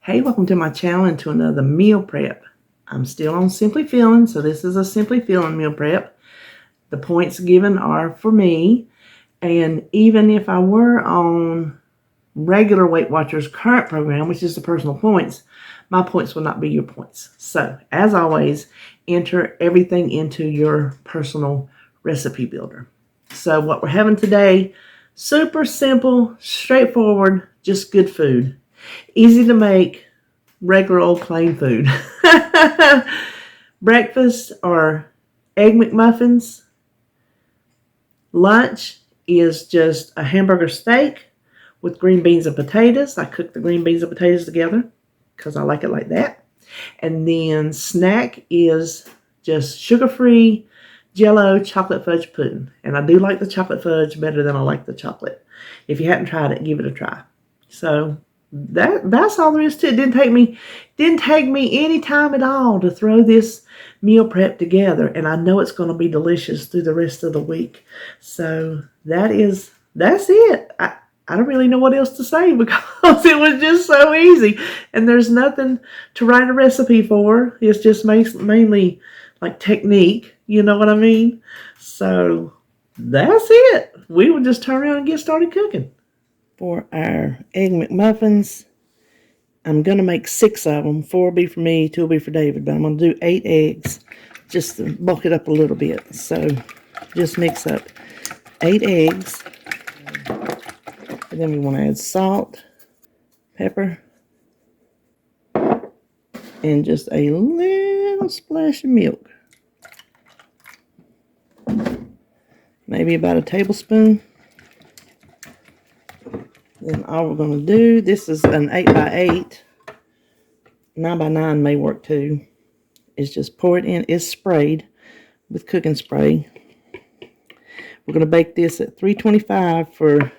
Hey, welcome to my channel and to another meal prep. I'm still on Simply Feeling, so this is a Simply Feeling meal prep. The points given are for me, and even if I were on regular Weight Watchers current program, which is the personal points, my points will not be your points. So, as always, enter everything into your personal recipe builder. So what we're having today, super simple, straightforward, just good food. Easy to make, regular old plain food. Breakfast are egg McMuffins. Lunch is just a hamburger steak with green beans and potatoes. I cook the green beans and potatoes together because I like it like that. And then snack is just sugar-free Jell-O chocolate fudge pudding. And I do like the chocolate fudge better than I like the chocolate. If you hadn't tried it, give it a try. So that's all there is to it. Didn't take me any time at all to throw this meal prep together, and I know it's going to be delicious through the rest of the week. So that's it. I don't really know what else to say because it was just so easy, and there's nothing to write a recipe for. It's just mainly like technique, you know what I mean? So that's it. We will just turn around and get started cooking. For our egg McMuffins, I'm going to make 6 of them. 4 will be for me, 2 will be for David, but I'm going to do 8 eggs just to bulk it up a little bit. So just mix up 8 eggs. And then we want to add salt, pepper, and just a little splash of milk. Maybe about a tablespoon. Then all we're going to do, this is an 8x8. 9x9 may work too. Is just pour it in. It's sprayed with cooking spray. We're going to bake this at 325 for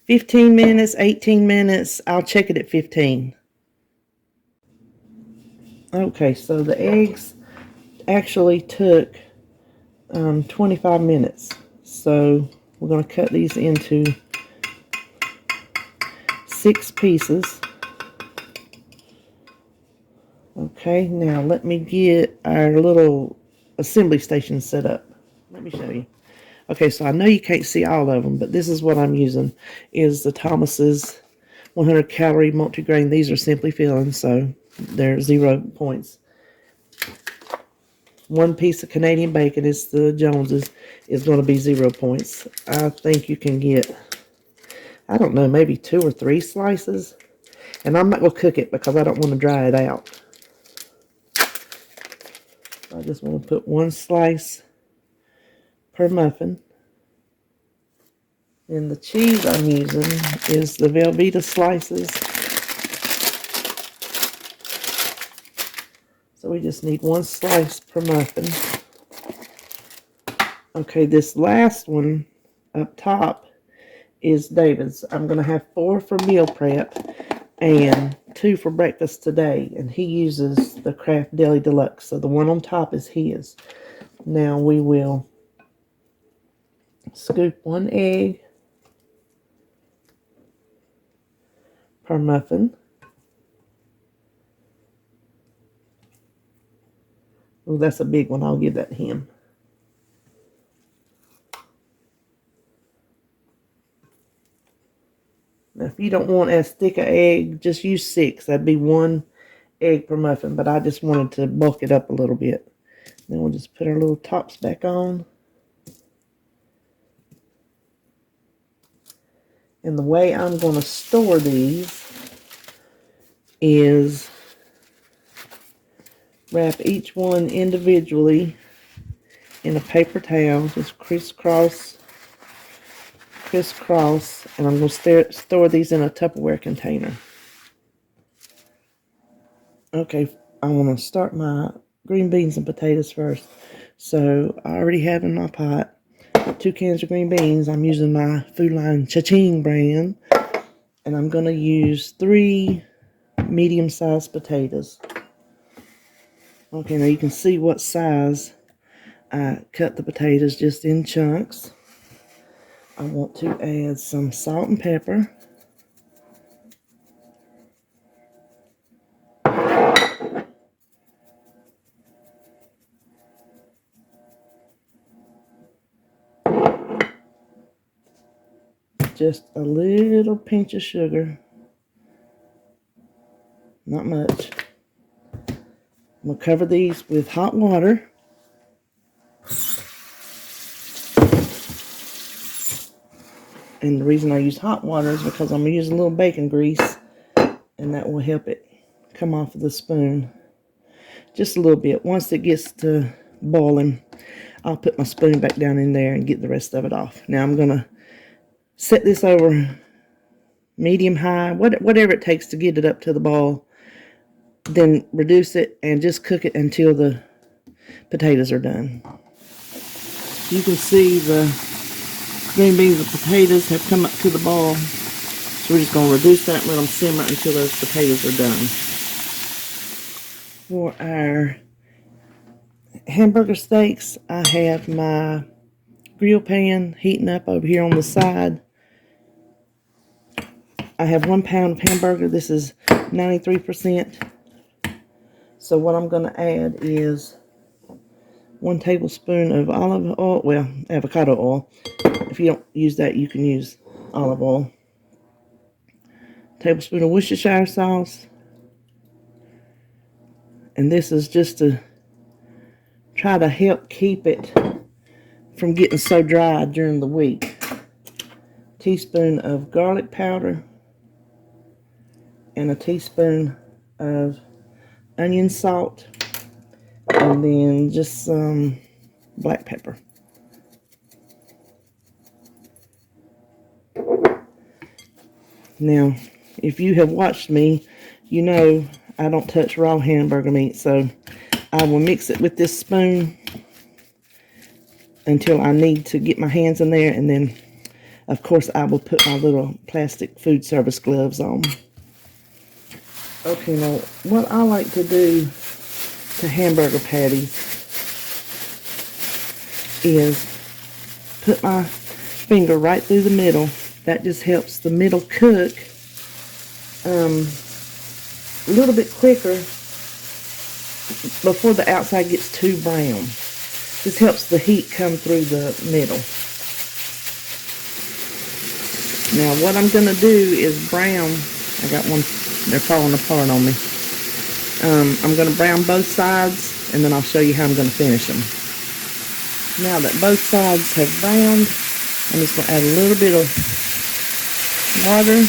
15 minutes, 18 minutes. I'll check it at 15. Okay, so the eggs actually took 25 minutes. So we're going to cut these into 6 pieces. Okay, now let me get our little assembly station set up. Let me show you. Okay, so I know you can't see all of them, but this is what I'm using, is the Thomas's 100 calorie multigrain. These are Simply Feeling, so they're 0 points. 1 piece of Canadian bacon is the Jones's, is going to be 0 points. I think you can get, I don't know, maybe 2 or 3 slices. And I'm not going to cook it because I don't want to dry it out. I just want to put 1 slice per muffin. And the cheese I'm using is the Velveeta slices. So we just need 1 slice per muffin. Okay, this last one up top is David's. I'm going to have 4 for meal prep and 2 for breakfast today. And he uses the Kraft Deli Deluxe. So the one on top is his. Now we will scoop 1 egg per muffin. Oh, that's a big one. I'll give that to him. Now, if you don't want as thick an egg, just use 6. That'd be 1 egg per muffin, but I just wanted to bulk it up a little bit. Then we'll just put our little tops back on. And the way I'm going to store these is wrap each one individually in a paper towel, just crisscross, and I'm going to store these in a Tupperware container. Okay, I want to start my green beans and potatoes first. So I already have in my pot 2 cans of green beans. I'm using my Food Line Cha-Ching brand, and I'm going to use 3 medium-sized potatoes. Okay, now you can see what size I cut the potatoes, just in chunks. I want to add some salt and pepper. just a little pinch of sugar. Not much. We'll cover these with hot water. And the reason I use hot water is because I'm going to use a little bacon grease, and that will help it come off of the spoon. Just a little bit. Once it gets to boiling, I'll put my spoon back down in there and get the rest of it off. Now I'm going to set this over medium high, whatever it takes to get it up to the boil. Then reduce it and just cook it until the potatoes are done. You can see the green beans and potatoes have come up to the boil. So we're just going to reduce that and let them simmer until those potatoes are done. For our hamburger steaks, I have my grill pan heating up over here on the side. I have 1 pound of hamburger. This is 93%. So what I'm going to add is 1 tablespoon of olive oil, well, avocado oil. If you don't use that, you can use olive oil. Tablespoon of Worcestershire sauce. And this is just to try to help keep it from getting so dry during the week. Teaspoon of garlic powder. And a teaspoon of onion salt. And then just some black pepper. Now, if you have watched me, you know I don't touch raw hamburger meat, so I will mix it with this spoon until I need to get my hands in there, and then, of course, I will put my little plastic food service gloves on. Okay, now, what I like to do to hamburger patties is put my finger right through the middle. That just helps the middle cook a little bit quicker before the outside gets too brown. This helps the heat come through the middle. Now what I'm going to do is brown. I got one, they're falling apart on me. I'm going to brown both sides, and then I'll show you how I'm going to finish them. Now that both sides have browned, I'm just going to add a little bit of water.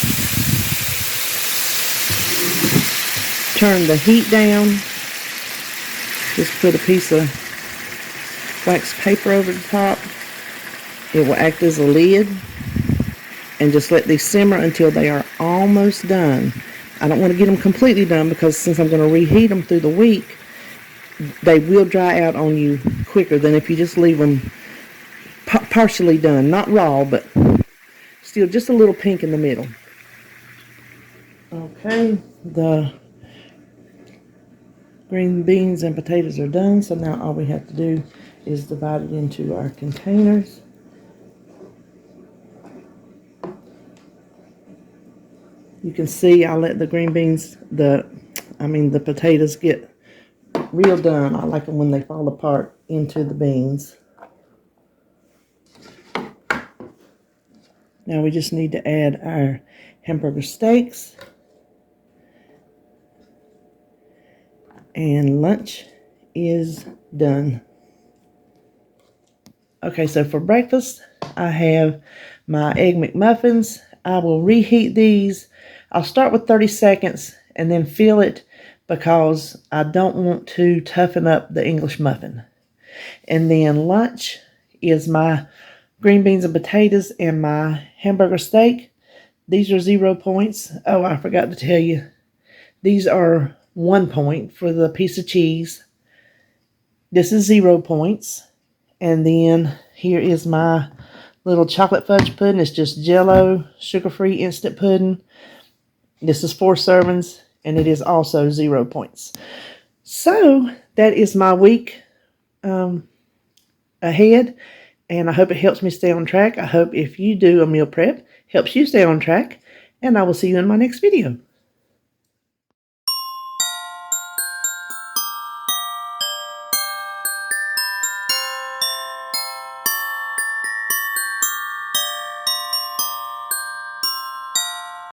Turn the heat down. Just put a piece of wax paper over the top. It will act as a lid. And just let these simmer until they are almost done. I don't want to get them completely done because since I'm going to reheat them through the week, they will dry out on you quicker than if you just leave them partially done. Not raw, but still just a little pink in the middle. Okay, the green beans and potatoes are done, so now all we have to do is divide it into our containers. You can see I let the green beans, the potatoes get real done. I like them when they fall apart into the beans. Now we just need to add our hamburger steaks. And lunch is done. Okay, so for breakfast, I have my egg McMuffins. I will reheat these. I'll start with 30 seconds and then fill it because I don't want to toughen up the English muffin. And then lunch is my green beans and potatoes and my hamburger steak. These are 0 points. Oh, I forgot to tell you. These are 1 point for the piece of cheese. This is 0 points. And then here is my little chocolate fudge pudding. It's just Jell-O, sugar-free instant pudding. This is 4 servings, and it is also 0 points. So that is my week ahead, and I hope it helps me stay on track. I hope if you do a meal prep, helps you stay on track, and I will see you in my next video.